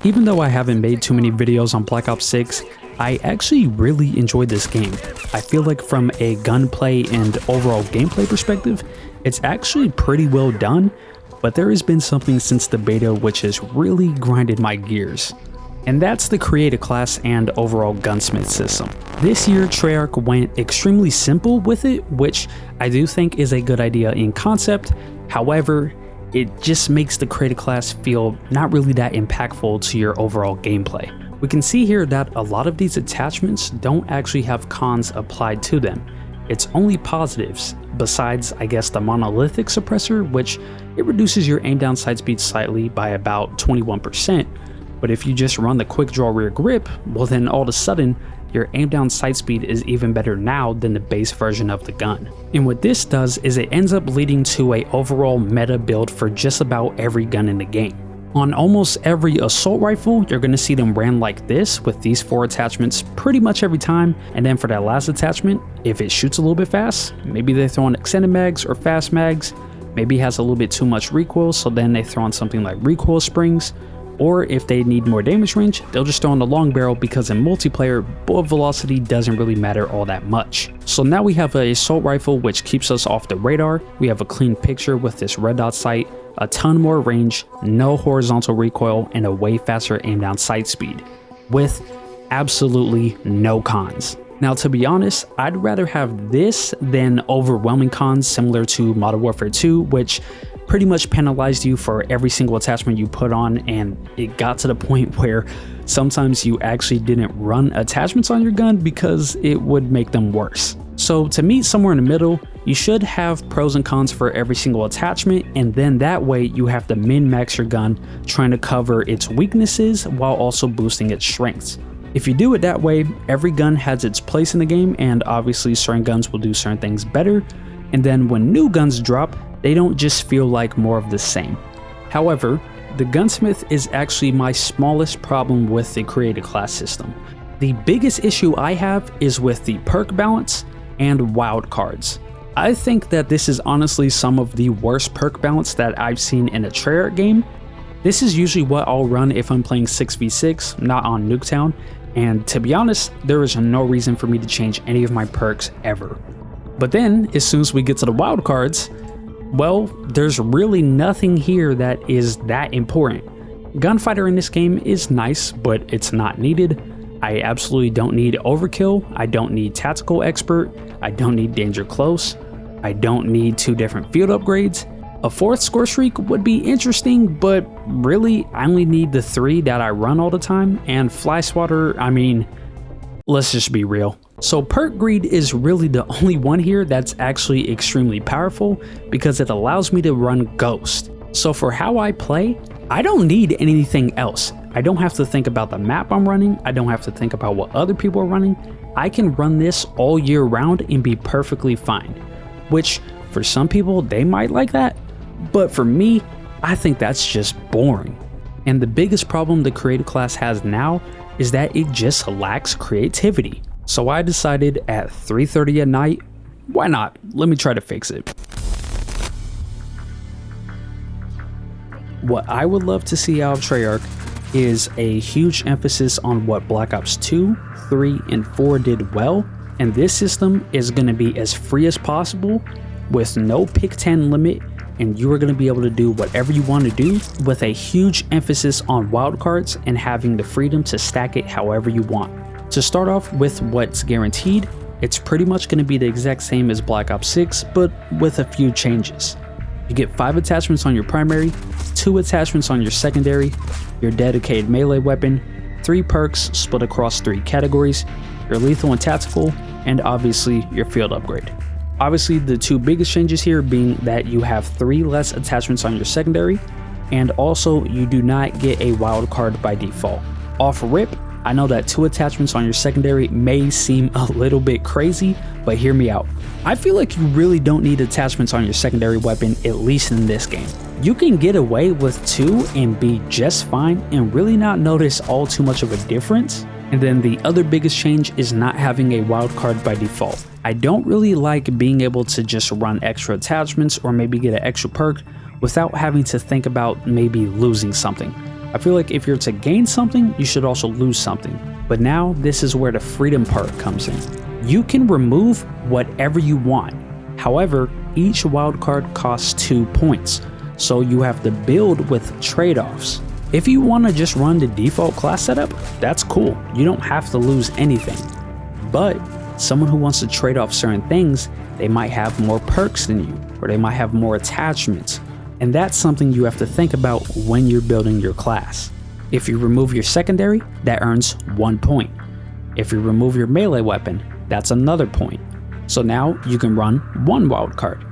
Even though I haven't made too many videos on Black Ops 6, I actually really enjoyed this game. I feel like from a gunplay and overall gameplay perspective, it's actually pretty well done, but there has been something since the beta which has really grinded my gears. And that's the create a class and overall gunsmith system. This year, Treyarch went extremely simple with it, which I do think is a good idea in concept. However, it just makes the create a class feel not really that impactful to your overall gameplay. We can see here that a lot of these attachments don't actually have cons applied to them. It's only positives, besides I guess the monolithic suppressor, which it reduces your aim down sight speed slightly by about 21%. But if you just run the quick draw rear grip, well then all of a sudden, your aim down sight speed is even better now than the base version of the gun. And what this does is it ends up leading to a overall meta build for just about every gun in the game. On almost every assault rifle, you're going to see them ran like this with these 4 attachments pretty much every time. And then for that last attachment, if it shoots a little bit fast, maybe they throw in extended mags or fast mags, maybe it has a little bit too much recoil, so then they throw in something like recoil springs. Or if they need more damage range, they'll just throw in the long barrel because in multiplayer, bullet velocity doesn't really matter all that much. So now we have an assault rifle which keeps us off the radar, we have a clean picture with this red dot sight, a ton more range, no horizontal recoil, and a way faster aim down sight speed, with absolutely no cons. Now to be honest, I'd rather have this than overwhelming cons similar to Modern Warfare 2, which pretty much penalized you for every single attachment you put on, and it got to the point where sometimes you actually didn't run attachments on your gun because it would make them worse. So to meet somewhere in the middle, you should have pros and cons for every single attachment, and then that way you have to min-max your gun trying to cover its weaknesses while also boosting its strengths. If you do it that way, every gun has its place in the game, and obviously certain guns will do certain things better, and then when new guns drop, they don't just feel like more of the same. However, the gunsmith is actually my smallest problem with the create a class system. The biggest issue I have is with the perk balance and wild cards. I think that this is honestly some of the worst perk balance that I've seen in a Treyarch game. This is usually what I'll run if I'm playing 6v6, not on Nuketown, and to be honest, there is no reason for me to change any of my perks ever. But then, as soon as we get to the wild cards, well, there's really nothing here that is that important. Gunfighter in this game is nice, but it's not needed. I absolutely don't need overkill, I don't need tactical expert, I don't need danger close, I don't need 2 different field upgrades. A 4th score streak would be interesting, but really I only need the 3 that I run all the time, and fly swatter, I mean, let's just be real. So perk greed is really the only one here that's actually extremely powerful because it allows me to run ghost. So for how I play, I don't need anything else. I don't have to think about the map I'm running, I don't have to think about what other people are running. I can run this all year round and be perfectly fine, which for some people they might like that, but for me, I think that's just boring. And the biggest problem the creative class has now is that it just lacks creativity. So I decided at 3:30 at night, why not? Let me try to fix it. What I would love to see out of Treyarch is a huge emphasis on what Black Ops 2, 3, and 4 did well, and this system is going to be as free as possible with no pick 10 limit, and you are going to be able to do whatever you want to do with a huge emphasis on wildcards and having the freedom to stack it however you want. To start off with what's guaranteed, it's pretty much going to be the exact same as Black Ops 6, but with a few changes. You get 5 attachments on your primary, 2 attachments on your secondary, your dedicated melee weapon, 3 perks split across 3 categories, your lethal and tactical, and obviously your field upgrade. Obviously the 2 biggest changes here being that you have 3 less attachments on your secondary, and also you do not get a wild card by default. Off rip, I know that 2 attachments on your secondary may seem a little bit crazy, but hear me out. I feel like you really don't need attachments on your secondary weapon, at least in this game. You can get away with 2 and be just fine and really not notice all too much of a difference. And then the other biggest change is not having a wildcard by default. I don't really like being able to just run extra attachments or maybe get an extra perk without having to think about maybe losing something. I feel like if you're to gain something, you should also lose something. But now this is where the freedom part comes in. You can remove whatever you want. However, each wildcard costs 2 points, so you have to build with trade-offs. If you want to just run the default class setup, that's cool. You don't have to lose anything. But someone who wants to trade off certain things, they might have more perks than you, or they might have more attachments. And that's something you have to think about when you're building your class. If you remove your secondary, that earns 1 point. If you remove your melee weapon, that's another point. So now you can run 1 wildcard.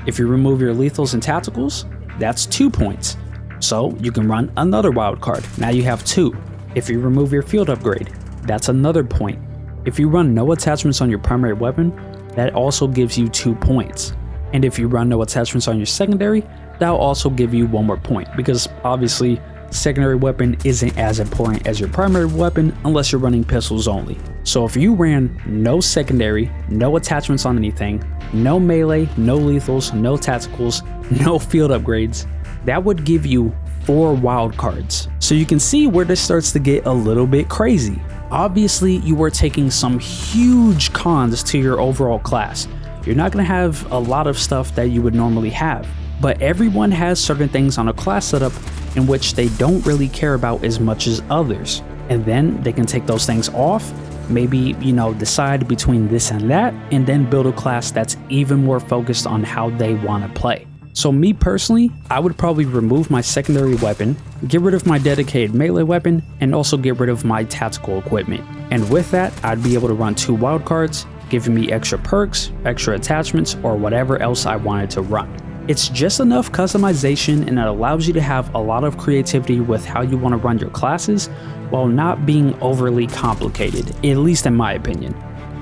If you remove your lethals and tacticals, that's 2 points. So you can run another wildcard. Now you have 2. If you remove your field upgrade, that's another point. If you run no attachments on your primary weapon, that also gives you 2 points. And if you run no attachments on your secondary, that'll also give you 1 more point, because obviously secondary weapon isn't as important as your primary weapon unless you're running pistols only. So if you ran no secondary, no attachments on anything, no melee, no lethals, no tacticals, no field upgrades, that would give you 4 wild cards. So you can see where this starts to get a little bit crazy. Obviously, you are taking some huge cons to your overall class. You're not going to have a lot of stuff that you would normally have, but everyone has certain things on a class setup in which they don't really care about as much as others. And then they can take those things off, maybe, decide between this and that, and then build a class that's even more focused on how they want to play. So me personally, I would probably remove my secondary weapon, get rid of my dedicated melee weapon, and also get rid of my tactical equipment. And with that, I'd be able to run 2 wildcards, giving me extra perks, extra attachments, or whatever else I wanted to run. It's just enough customization, and it allows you to have a lot of creativity with how you want to run your classes while not being overly complicated, at least in my opinion.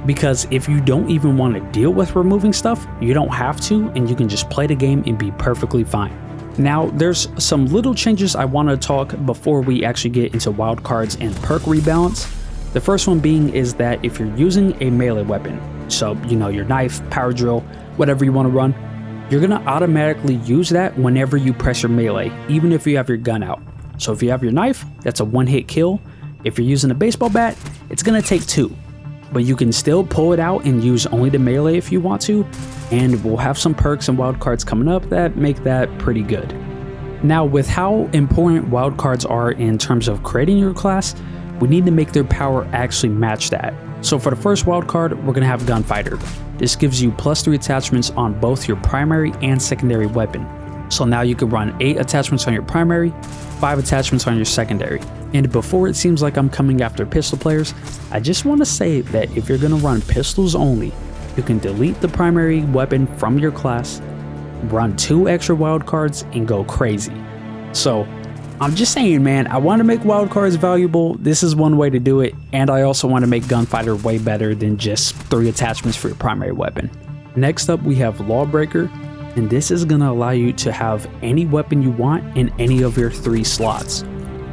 Because if you don't even want to deal with removing stuff, you don't have to, and you can just play the game and be perfectly fine. Now, there's some little changes I want to talk before we actually get into wildcards and perk rebalance. The first one being is that if you're using a melee weapon, so your knife, power drill, whatever you want to run, you're going to automatically use that whenever you press your melee, even if you have your gun out. So if you have your knife, that's a 1-hit kill. If you're using a baseball bat, it's going to take 2. But you can still pull it out and use only the melee if you want to, and we'll have some perks and wildcards coming up that make that pretty good. Now, with how important wildcards are in terms of creating your class, we need to make their power actually match that. So for the first wildcard, we're going to have Gunfighter. This gives you +3 attachments on both your primary and secondary weapon. So now you can run 8 attachments on your primary, 5 attachments on your secondary. And before it seems like I'm coming after pistol players, I just want to say that if you're going to run pistols only, you can delete the primary weapon from your class, run 2 extra wildcards, and go crazy. So I'm just saying, man, I want to make wildcards valuable. This is one way to do it, and I also want to make Gunfighter way better than just 3 attachments for your primary weapon. Next up, we have Lawbreaker, and this is going to allow you to have any weapon you want in any of your 3 slots.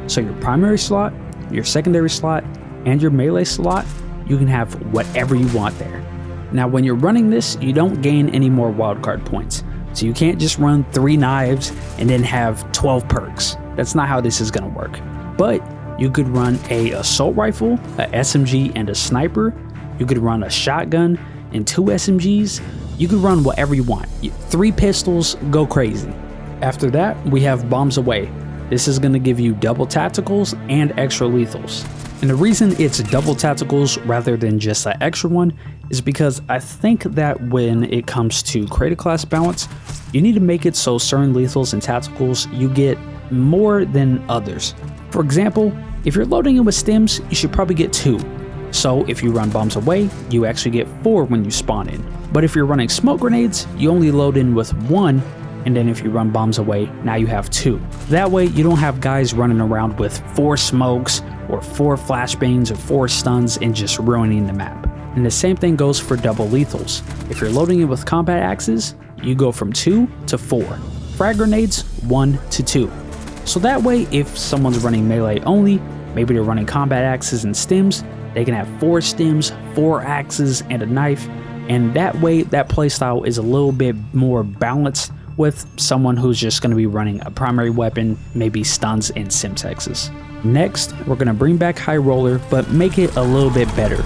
So your primary slot, your secondary slot, and your melee slot, you can have whatever you want there. Now, when you're running this, you don't gain any more wildcard points. So you can't just run 3 knives and then have 12 perks. That's not how this is going to work. But you could run a assault rifle, a SMG, and a sniper. You could run a shotgun and 2 SMGs. You could run whatever you want. 3 pistols, go crazy. After that, we have Bombs Away. This is going to give you double tacticals and extra lethals. And the reason it's double tacticals rather than just an extra one is because I think that when it comes to create a class balance, you need to make it so certain lethals and tacticals you get more than others. For example, if you're loading in with stims, you should probably get 2. So if you run Bombs Away, you actually get 4 when you spawn in. But if you're running smoke grenades, you only load in with 1, and then if you run Bombs Away, now you have 2. That way you don't have guys running around with 4 smokes or 4 flashbangs or 4 stuns and just ruining the map. And the same thing goes for double lethals. If you're loading in with combat axes, you go from 2 to 4. Frag grenades, 1 to 2. So that way, if someone's running melee only, maybe they're running combat axes and stims, they can have 4 stims, 4 axes, and a knife, and that way that playstyle is a little bit more balanced with someone who's just going to be running a primary weapon, maybe stuns and Simtexes. Next, we're going to bring back High Roller, but make it a little bit better.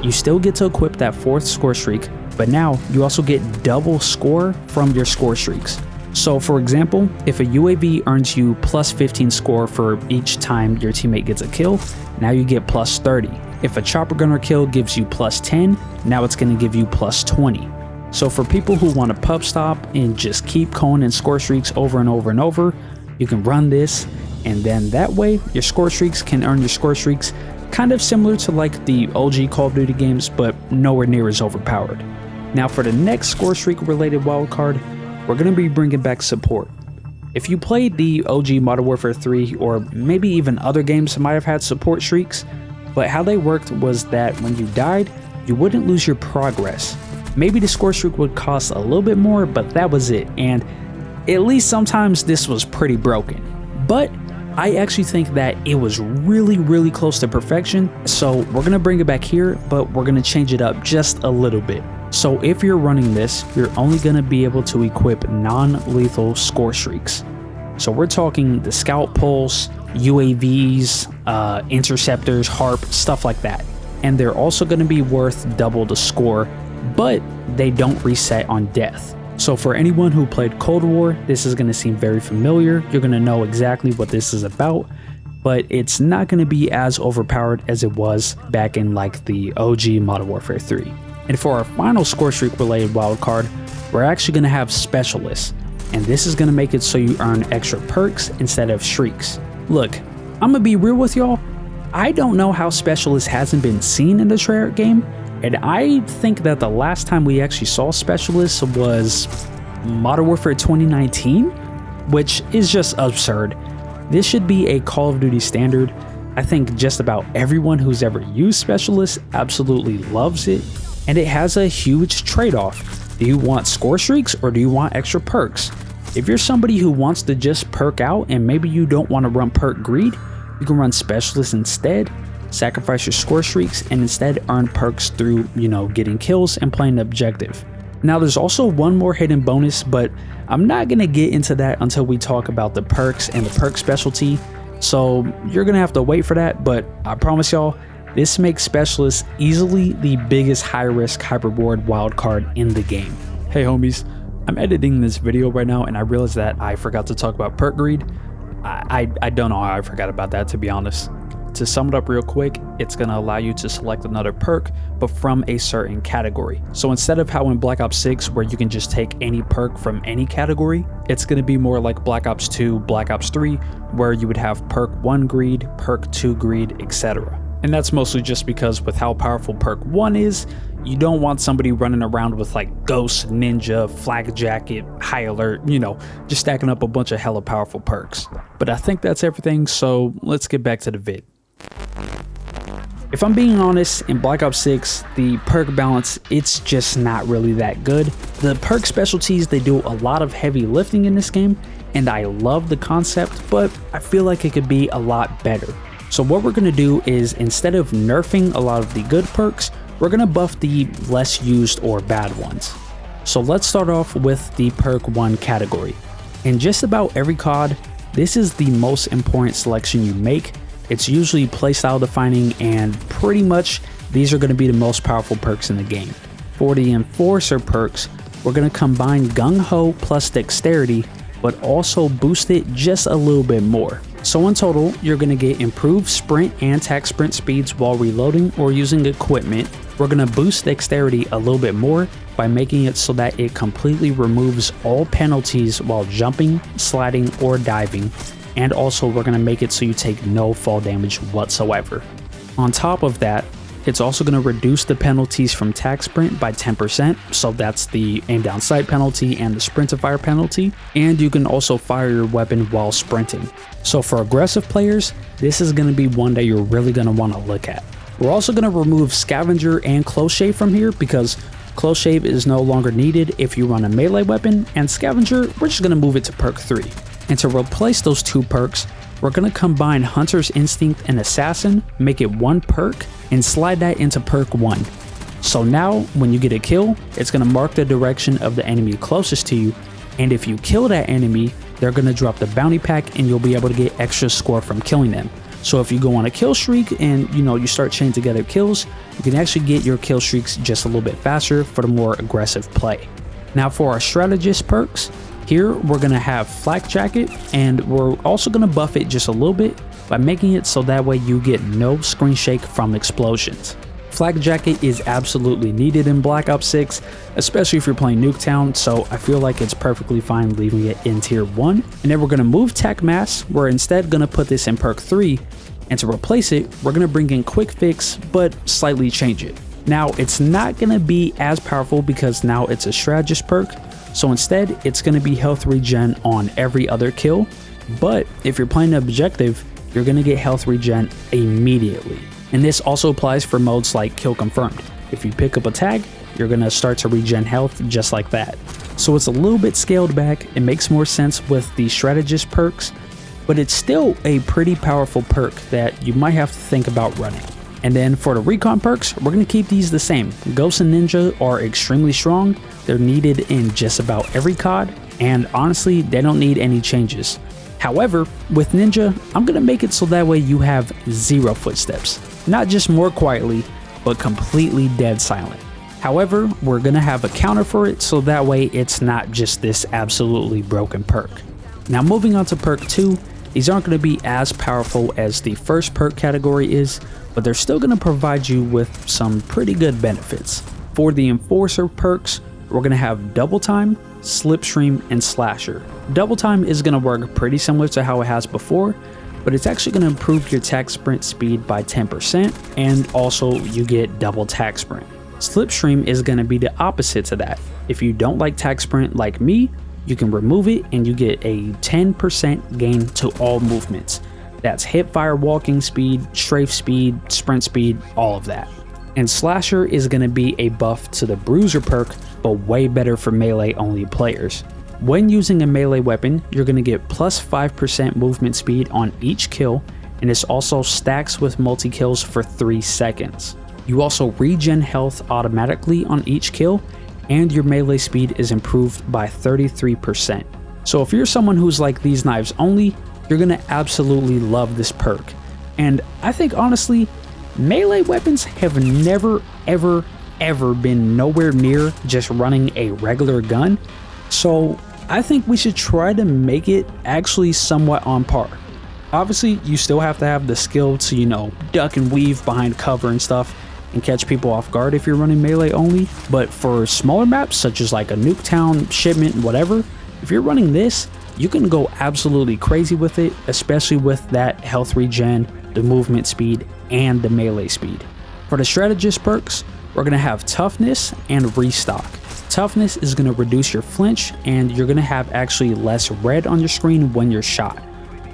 You still get to equip that 4th score streak, but now you also get double score from your score streaks. So for example, if a UAV earns you plus 15 score for each time your teammate gets a kill, now you get plus 30. If a chopper gunner kill gives you plus 10, now it's going to give you plus 20. So for people who want to pub stop and just keep going in score streaks over and over and over, you can run this, and then that way your score streaks can earn your score streaks, kind of similar to like the OG Call of Duty games, but nowhere near as overpowered. Now for the next score streak related wildcard, we're going to be bringing back support. If you played the OG Modern Warfare 3 or maybe even other games that might have had support streaks, but how they worked was that when you died, you wouldn't lose your progress. Maybe the score streak would cost a little bit more, but that was it, and at least sometimes this was pretty broken. But I actually think that it was really close to perfection, so we're going to bring it back here, but we're going to change it up just a little bit. So if you're running this, you're only going to be able to equip non-lethal score streaks. So we're talking the Scout Pulse, UAVs, Interceptors, HARP, stuff like that. And they're also going to be worth double the score, but they don't reset on death. So for anyone who played Cold War, this is going to seem very familiar. You're going to know exactly what this is about, but it's not going to be as overpowered as it was back in like the OG Modern Warfare 3. And for our final score streak related wildcard, we're actually going to have Specialists, and this is going to make it so you earn extra perks instead of shrieks. Look, I'm going to be real with y'all, I don't know how Specialist hasn't been seen in the treyarch game, and I think that the last time we actually saw Specialists was Modern Warfare 2019, which is just absurd. This should be a Call of Duty standard. I think just about everyone who's ever used Specialists absolutely loves it. And it has a huge trade-off. Do you want score streaks or do you want extra perks? If you're somebody who wants to just perk out and maybe you don't want to run perk greed, you can run Specialists instead, sacrifice your score streaks, and instead earn perks through, getting kills and playing the objective. Now there's also one more hidden bonus, but I'm not going to get into that until we talk about the perks and the perk specialty. So you're going to have to wait for that, but I promise y'all, this makes Specialists easily the biggest high-risk, high-reward wildcard in the game. Hey homies, I'm editing this video right now and I realized that I forgot to talk about perk greed. I don't know how I forgot about that, to be honest. To sum it up real quick, it's going to allow you to select another perk, but from a certain category. So instead of how in Black Ops 6, where you can just take any perk from any category, it's going to be more like Black Ops 2, Black Ops 3, where you would have perk 1 greed, perk 2 greed, etc. And that's mostly just because with how powerful perk 1 is, you don't want somebody running around with like Ghost, Ninja, Flak Jacket, High Alert, just stacking up a bunch of hella powerful perks. But I think that's everything, so let's get back to the vid. If I'm being honest, in Black Ops 6, the perk balance, it's just not really that good. The perk specialties, they do a lot of heavy lifting in this game, and I love the concept, but I feel like it could be a lot better. So what we're going to do is, instead of nerfing a lot of the good perks, we're going to buff the less used or bad ones. So let's start off with the perk 1 category. In just about every COD, this is the most important selection you make. It's usually playstyle defining, and pretty much these are going to be the most powerful perks in the game. For the Enforcer perks, we're going to combine Gung Ho plus Dexterity, but also boost it just a little bit more. So in total, you're going to get improved sprint and attack sprint speeds while reloading or using equipment. We're going to boost Dexterity a little bit more by making it so that it completely removes all penalties while jumping, sliding, or diving. And also we're going to make it so you take no fall damage whatsoever. On top of that, it's also going to reduce the penalties from attack sprint by 10%, so that's the aim down sight penalty and the sprint to fire penalty, and you can also fire your weapon while sprinting. So for aggressive players, this is going to be one that you're really going to want to look at. We're also going to remove Scavenger and Close Shave from here because Close Shave is no longer needed if you run a melee weapon, and Scavenger, we're just going to move it to perk 3. And to replace those two perks, we're going to combine Hunter's Instinct and Assassin, make it one perk, and slide that into perk 1. So now, when you get a kill, it's going to mark the direction of the enemy closest to you, And if you kill that enemy, they're going to drop the bounty pack and you'll be able to get extra score from killing them. So if you go on a kill streak and you start chaining together kills, you can actually get your kill streaks just a little bit faster for the more aggressive play. Now for our strategist perks, here we're going to have flak jacket, and we're also going to buff it just a little bit by making it so that way you get no screen shake from explosions. Flak jacket is absolutely needed in Black Ops 6, especially if you're playing Nuketown, so I feel like it's perfectly fine leaving it in tier 1. And then we're going to move tech mass. We're instead going to put this in perk 3, and to replace it, we're going to bring in quick fix but slightly change it. Now it's not going to be as powerful because now it's a strategist perk, so instead it's going to be health regen on every other kill, but if you're playing objective, you're going to get health regen immediately. And this also applies for modes like kill confirmed. If you pick up a tag, you're going to start to regen health just like that. So it's a little bit scaled back. It makes more sense with the strategist perks, but it's still a pretty powerful perk that you might have to think about running. And then for the recon perks, we're going to keep these the same. Ghost and Ninja are extremely strong. They're needed in just about every COD, and honestly, they don't need any changes. However, with Ninja, I'm going to make it so that way you have 0 footsteps. Not just more quietly, but completely dead silent. However, we're going to have a counter for it so that way it's not just this absolutely broken perk. Now moving on to perk 2, these aren't going to be as powerful as the first perk category is, but they're still going to provide you with some pretty good benefits. For the enforcer perks, we're going to have double time, slipstream, and slasher. Double time is going to work pretty similar to how it has before, but it's actually going to improve your tack sprint speed by 10%, and also you get double tack sprint. Slipstream is going to be the opposite to that. If you don't like tack sprint like me, you can remove it and you get a 10% gain to all movements. That's hip fire, walking speed, strafe speed, sprint speed, all of that. And slasher is going to be a buff to the bruiser perk, but way better for melee only players. When using a melee weapon, you're going to get plus 5% movement speed on each kill, and this also stacks with multi-kills for 3 seconds. You also regen health automatically on each kill, and your melee speed is improved by 33%. So if you're someone who's like these knives only, you're going to absolutely love this perk. And I think honestly, melee weapons have never ever been nowhere near just running a regular gun, so I think we should try to make it actually somewhat on par. Obviously, you still have to have the skill to, duck and weave behind cover and stuff and catch people off guard if you're running melee only, but for smaller maps such as like a Nuketown, Shipment, whatever, if you're running this, you can go absolutely crazy with it, especially with that health regen, the movement speed, and the melee speed. For the strategist perks, we're going to have toughness and restock. Toughness is going to reduce your flinch, and you're going to have actually less red on your screen when you're shot.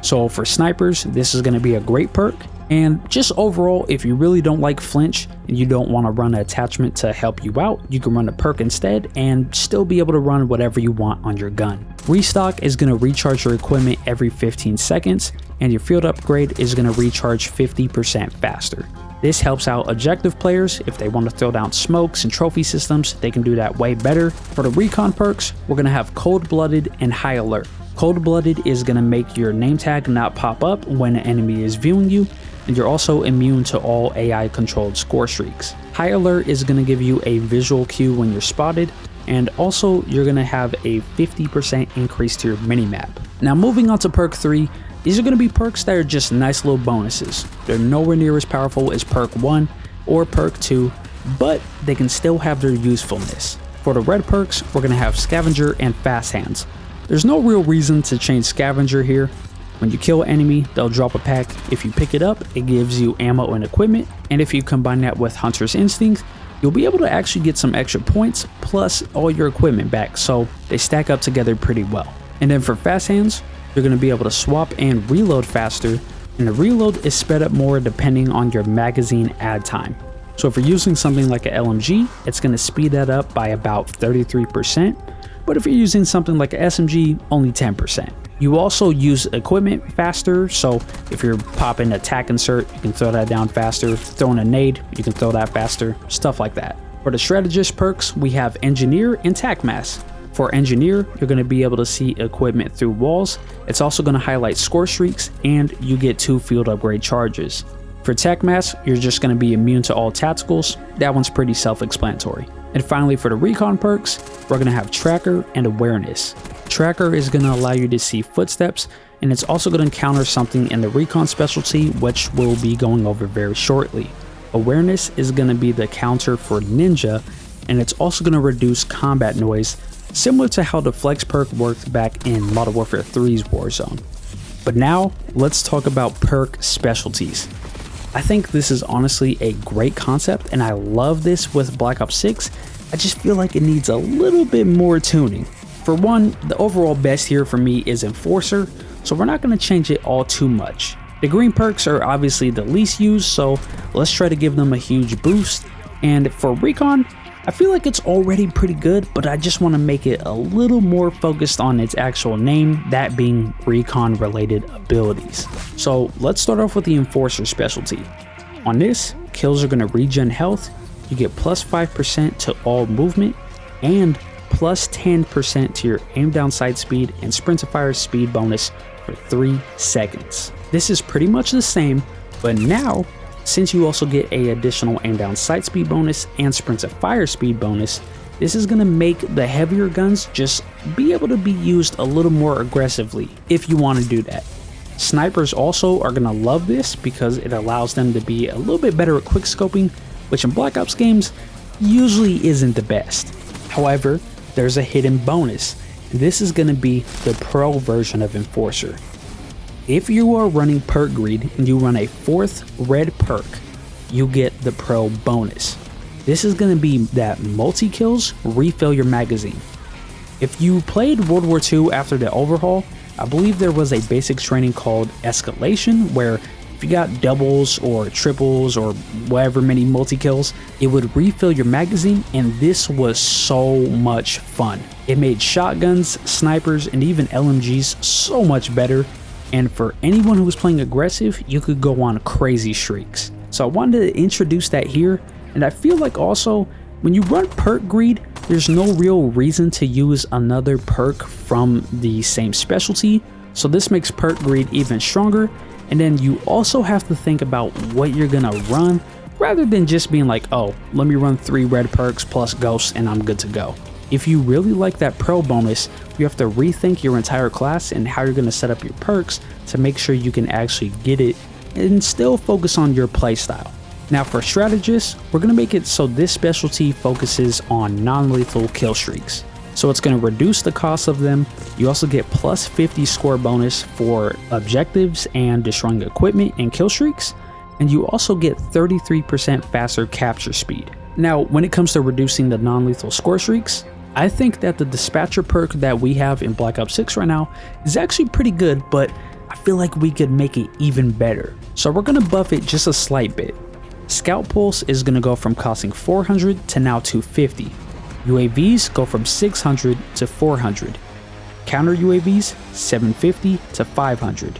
So for snipers, this is going to be a great perk. And just overall, if you really don't like flinch and you don't want to run an attachment to help you out, you can run a perk instead and still be able to run whatever you want on your gun. Restock is going to recharge your equipment every 15 seconds, and your field upgrade is going to recharge 50% faster. This helps out objective players. If they want to throw down smokes and trophy systems, they can do that way better. For the recon perks, we're going to have cold-blooded and high alert. Cold-blooded is going to make your name tag not pop up when an enemy is viewing you, and you're also immune to all AI controlled score streaks. High alert is going to give you a visual cue when you're spotted, and also you're going to have a 50% increase to your minimap. Now moving on to perk 3, these are going to be perks that are just nice little bonuses. They're nowhere near as powerful as perk 1 or perk 2, but they can still have their usefulness. For the red perks, we're going to have scavenger and fast hands. There's no real reason to change scavenger here. When you kill an enemy, they'll drop a pack. If you pick it up, it gives you ammo and equipment, and if you combine that with hunter's instinct, you'll be able to actually get some extra points plus all your equipment back, so they stack up together pretty well. And then for fast hands, you're going to be able to swap and reload faster, and the reload is sped up more depending on your magazine add time. So if you're using something like an LMG, it's going to speed that up by about 33%, but if you're using something like an SMG, only 10%. You also use equipment faster, so if you're popping a tack insert, you can throw that down faster. Throwing a nade, you can throw that faster, stuff like that. For the strategist perks, we have engineer and tack mass. For engineer, you're going to be able to see equipment through walls. It's also going to highlight score streaks, and you get 2 field upgrade charges. For tech mass, you're just going to be immune to all tacticals. That one's pretty self-explanatory. And finally, for the recon perks, we're going to have tracker and awareness. Tracker is going to allow you to see footsteps, and it's also going to counter something in the recon specialty, which we'll be going over very shortly. Awareness is going to be the counter for ninja, and it's also going to reduce combat noise, similar to how the flex perk worked back in Modern Warfare 3's Warzone. But now, let's talk about perk specialties. I think this is honestly a great concept, and I love this with Black Ops 6. I just feel like it needs a little bit more tuning. For one, the overall best here for me is Enforcer, so we're not going to change it all too much. The green perks are obviously the least used, so let's try to give them a huge boost. And for Recon, I feel like it's already pretty good, but I just want to make it a little more focused on its actual name, that being recon related abilities. So let's start off with the Enforcer specialty. On this, kills are going to regen health, you get plus 5% to all movement, and plus 10% to your aim down sight speed and sprint to fire speed bonus for 3 seconds. This is pretty much the same, but now, since you also get an additional aim down sight speed bonus and sprint to fire speed bonus, this is going to make the heavier guns just be able to be used a little more aggressively if you want to do that. Snipers also are going to love this because it allows them to be a little bit better at quickscoping, which in Black Ops games usually isn't the best. However, there's a hidden bonus. This is going to be the pro version of Enforcer. If you are running perk greed and you run a 4th red perk, you get the pro bonus. This is going to be that multi-kills refill your magazine. If you played World War II after the overhaul, I believe there was a basic training called Escalation, where if you got doubles or triples or whatever many multi-kills, it would refill your magazine, and this was so much fun. It made shotguns, snipers, and even LMGs so much better. And for anyone who was playing aggressive, you could go on crazy streaks. So I wanted to introduce that here, and I feel like also when you run perk greed, there's no real reason to use another perk from the same specialty, so this makes perk greed even stronger. And then you also have to think about what you're gonna run, rather than just being like, oh, let me run 3 red perks plus ghosts and I'm good to go. If you really like that pro bonus, you have to rethink your entire class and how you're going to set up your perks to make sure you can actually get it and still focus on your playstyle. Now for strategists, we're going to make it so this specialty focuses on non-lethal kill streaks. So it's going to reduce the cost of them. You also get plus 50 score bonus for objectives and destroying equipment and kill streaks. And you also get 33% faster capture speed. Now, when it comes to reducing the non-lethal score streaks, I think that the dispatcher perk that we have in Black Ops 6 right now is actually pretty good, but I feel like we could make it even better. So we're going to buff it just a slight bit. Scout Pulse is going to go from costing 400 to now 250. UAVs go from 600 to 400. Counter UAVs 750 to 500.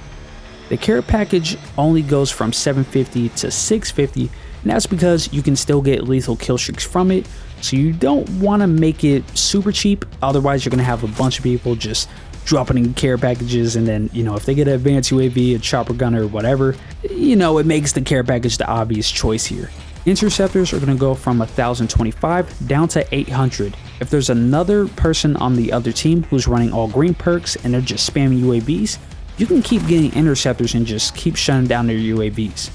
The care package only goes from 750 to 650, and that's because you can still get lethal kill streaks from it, so you don't want to make it super cheap, otherwise you're going to have a bunch of people just dropping in care packages, and then, you know, if they get an advanced UAV, a chopper gunner, or whatever, you know, it makes the care package the obvious choice here. Interceptors are going to go from 1025 down to 800. If there's another person on the other team who's running all green perks and they're just spamming UAVs, you can keep getting interceptors and just keep shutting down their UAVs.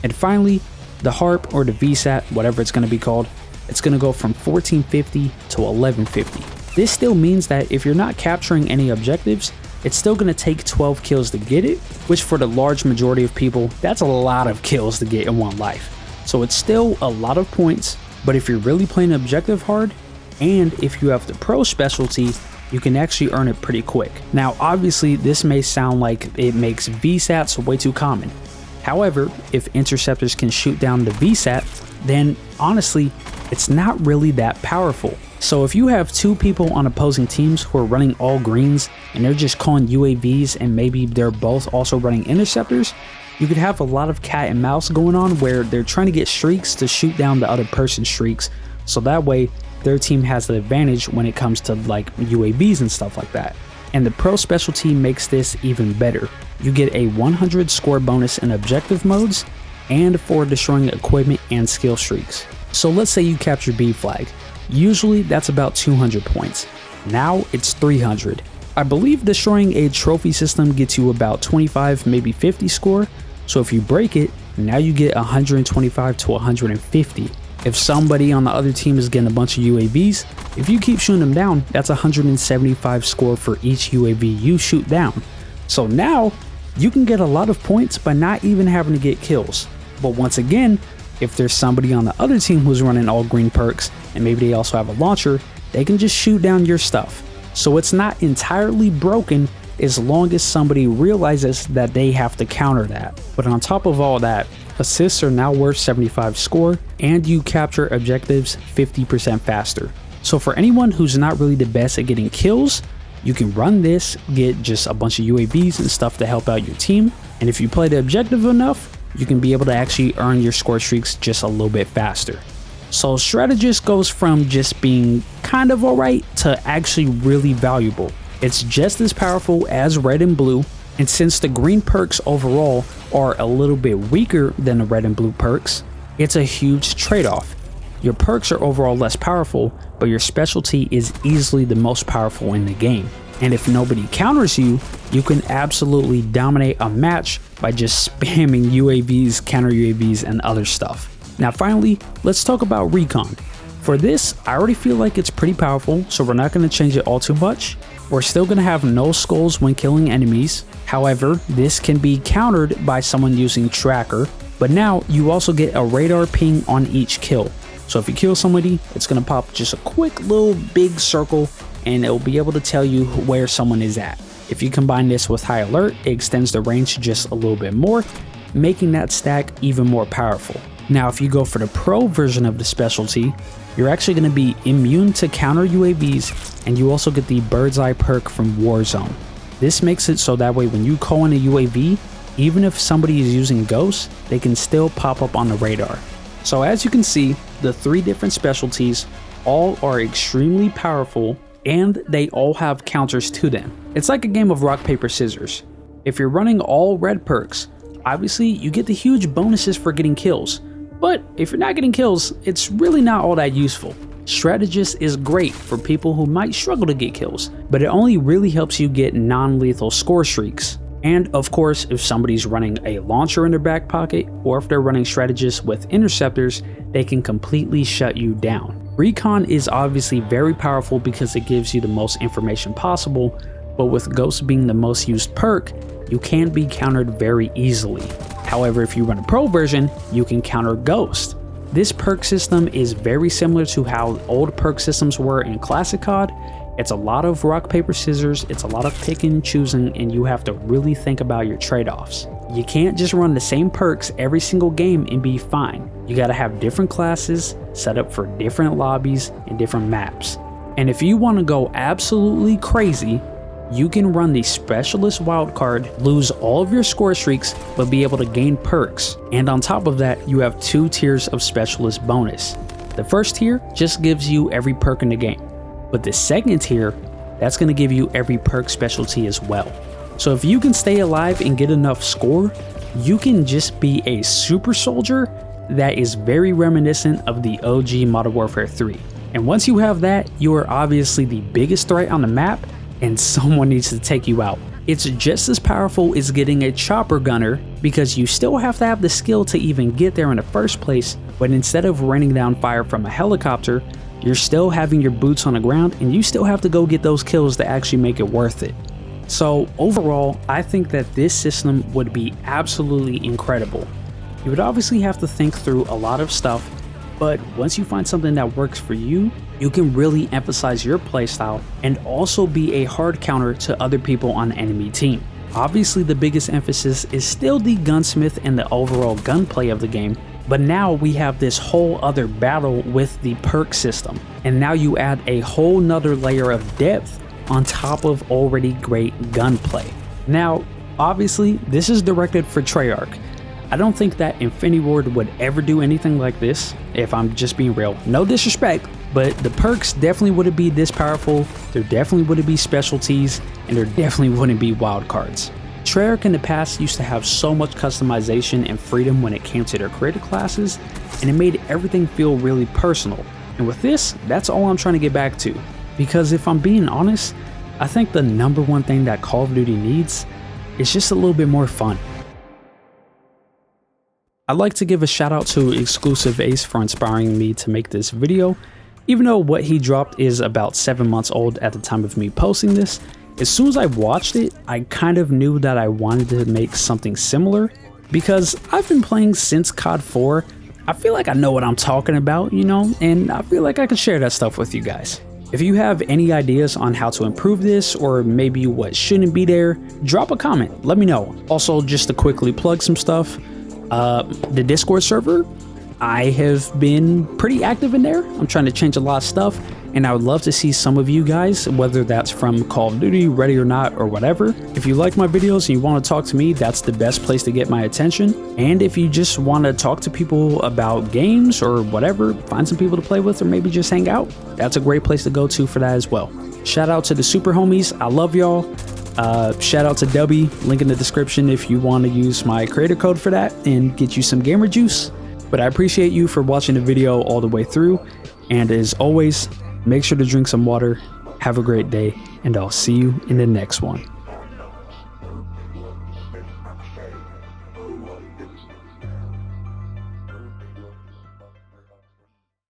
And finally, the HARP, or the VSAT, whatever it's going to be called, it's going to go from 1450 to 1150. This still means that if you're not capturing any objectives, it's still going to take 12 kills to get it, which for the large majority of people, that's a lot of kills to get in one life. So it's still a lot of points, but if you're really playing objective hard, and if you have the pro specialty, you can actually earn it pretty quick. Now obviously this may sound like it makes VSATs way too common. However, if interceptors can shoot down the VSAT, then honestly, it's not really that powerful. So if you have 2 people on opposing teams who are running all greens and they're just calling UAVs and maybe they're both also running interceptors, you could have a lot of cat and mouse going on where they're trying to get streaks to shoot down the other person's streaks. So that way their team has the advantage when it comes to like UAVs and stuff like that. And the pro specialty makes this even better. You get a 100 score bonus in objective modes and for destroying equipment and skill streaks. So let's say you capture B flag. Usually that's about 200 points. Now it's 300. I believe destroying a trophy system gets you about 25, maybe 50 score. So if you break it, now you get 125 to 150. If somebody on the other team is getting a bunch of UAVs, if you keep shooting them down, that's 175 score for each UAV you shoot down. So now you can get a lot of points by not even having to get kills. But once again, if there's somebody on the other team who's running all green perks and maybe they also have a launcher, they can just shoot down your stuff. So it's not entirely broken as long as somebody realizes that they have to counter that. But on top of all that, assists are now worth 75 score and you capture objectives 50% faster. So for anyone who's not really the best at getting kills, you can run this, get just a bunch of UAVs and stuff to help out your team. And if you play the objective enough, you can be able to actually earn your score streaks just a little bit faster. So strategist goes from just being kind of alright to actually really valuable. It's just as powerful as red and blue, and since the green perks overall are a little bit weaker than the red and blue perks, it's a huge trade-off. Your perks are overall less powerful, but your specialty is easily the most powerful in the game. And if nobody counters you, you can absolutely dominate a match by just spamming UAVs, counter UAVs, and other stuff. Now finally, let's talk about recon. For this, I already feel like it's pretty powerful, so we're not going to change it all too much. We're still going to have no skulls when killing enemies. However, this can be countered by someone using tracker, but now you also get a radar ping on each kill. So if you kill somebody, it's going to pop just a quick little big circle and it'll be able to tell you where someone is at. If you combine this with high alert, it extends the range just a little bit more, making that stack even more powerful. Now if you go for the pro version of the specialty, you're actually going to be immune to counter UAVs, and you also get the bird's eye perk from Warzone. This makes it so that way when you call in a UAV, even if somebody is using ghosts, they can still pop up on the radar. So as you can see, the three different specialties all are extremely powerful and they all have counters to them. It's like a game of rock, paper, scissors. If you're running all red perks, obviously you get the huge bonuses for getting kills. But if you're not getting kills, it's really not all that useful. Strategist is great for people who might struggle to get kills, but it only really helps you get non-lethal score streaks. And of course, if somebody's running a launcher in their back pocket, or if they're running strategists with interceptors, they can completely shut you down. Recon is obviously very powerful because it gives you the most information possible, but with Ghost being the most used perk, you can be countered very easily. However, if you run a pro version, you can counter Ghost. This perk system is very similar to how old perk systems were in Classic COD. It's a lot of rock, paper, scissors, it's a lot of picking and choosing, and you have to really think about your trade-offs. You can't just run the same perks every single game and be fine. You gotta have different classes set up for different lobbies and different maps. And if you wanna go absolutely crazy, you can run the Specialist wildcard, lose all of your score streaks, but be able to gain perks. And on top of that, you have 2 tiers of Specialist bonus. The first tier just gives you every perk in the game, but the second tier, that's going to give you every perk specialty as well. So if you can stay alive and get enough score, you can just be a super soldier that is very reminiscent of the OG Modern Warfare 3. And once you have that, you are obviously the biggest threat on the map, and someone needs to take you out. It's just as powerful as getting a chopper gunner because you still have to have the skill to even get there in the first place, but instead of raining down fire from a helicopter, you're still having your boots on the ground and you still have to go get those kills to actually make it worth it. So overall, I think that this system would be absolutely incredible. You would obviously have to think through a lot of stuff, but once you find something that works for you, you can really emphasize your playstyle and also be a hard counter to other people on the enemy team. Obviously the biggest emphasis is still the gunsmith and the overall gunplay of the game, but now we have this whole other battle with the perk system, and now you add a whole nother layer of depth on top of already great gunplay. Now obviously this is directed for Treyarch. I don't think that Infinity Ward would ever do anything like this, if I'm just being real. No disrespect, but the perks definitely wouldn't be this powerful, there definitely wouldn't be specialties, and there definitely wouldn't be wild cards. Treyarch in the past used to have so much customization and freedom when it came to their creator classes, and it made everything feel really personal. And with this, that's all I'm trying to get back to. Because if I'm being honest, I think the number one thing that Call of Duty needs is just a little bit more fun. I'd like to give a shout out to Exclusive Ace for inspiring me to make this video. Even though what he dropped is about 7 months old at the time of me posting this, as soon as I watched it, I kind of knew that I wanted to make something similar. Because I've been playing since COD 4, I feel like I know what I'm talking about, you know, and I feel like I can share that stuff with you guys. If you have any ideas on how to improve this, or maybe what shouldn't be there, drop a comment, let me know. Also, just to quickly plug some stuff, the Discord server, I have been pretty active in there. I'm trying to change a lot of stuff, and I would love to see some of you guys, whether that's from Call of Duty, Ready or Not, or whatever. If you like my videos and you want to talk to me, that's the best place to get my attention. And if you just want to talk to people about games or whatever, find some people to play with or maybe just hang out, that's a great place to go to for that as well. Shout out to the super homies, I love y'all. Shout out to Dubby, link in the description if you want to use my creator code for that and get you some gamer juice. But I appreciate you for watching the video all the way through, and as always, make sure to drink some water, have a great day, and I'll see you in the next one.